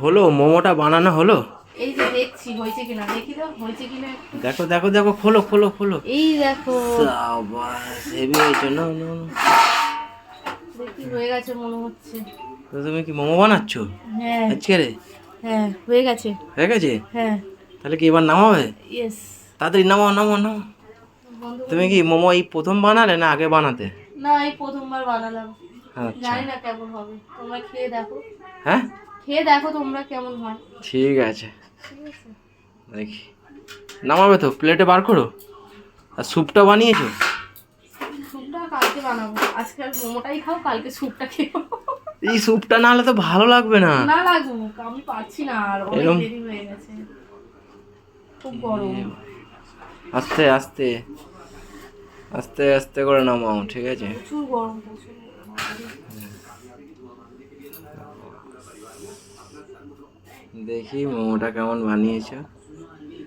হলো মোমোটা বানানো হলো? এই যে দেখছি হয়েছে কিনা, দেখি তো হয়েছে কিনা। দেখো দেখো দেখো, খোলো খোলো খোলো। এই দেখো সাবাস, হেভি হয়েছে। না না না, দেখি হয়ে গেছে মনে হচ্ছে। তো তুমি কি মোমো বানাচ্ছ হ্যাঁ আজকে রে? হ্যাঁ হয়ে গেছে। হয়ে গেছে? হ্যাঁ তাহলে কি এবার নামাবে? ইয়েস। তাড়াতাড়ি নামাও নামাও নামাও। তুমি কি মোমো এই প্রথম বানালে না আগে বানাতে? না, এই প্রথমবার বানালাম। আচ্ছা। জানি না কেমন হবে, তোমরা খেয়ে দেখো। হ্যাঁ খেয়ে দেখো তোমরা কেমন হয়। ঠিক আছে, ঠিক আছে। দেখি। নামাবে তো, প্লেটে বার করো। আর স্যুপটা বানিয়েছো? স্যুপটা কালকে বানাবো, আজকে আর মোমোটাই খাও, কালকে স্যুপটা খেও। এই স্যুপটা না হলে তো ভালো লাগবে না। না লাগুক, আমি পারছি না, আর অনেক এরম দেরি হয়ে গেছে, খুব গরম। আস্তে আস্তে আস্তে আস্তে করে নামাও, ঠিক আছে? প্রচুর গরম, প্রচুর গরম। দেখি মোমোটা কেমন বানিয়েছো।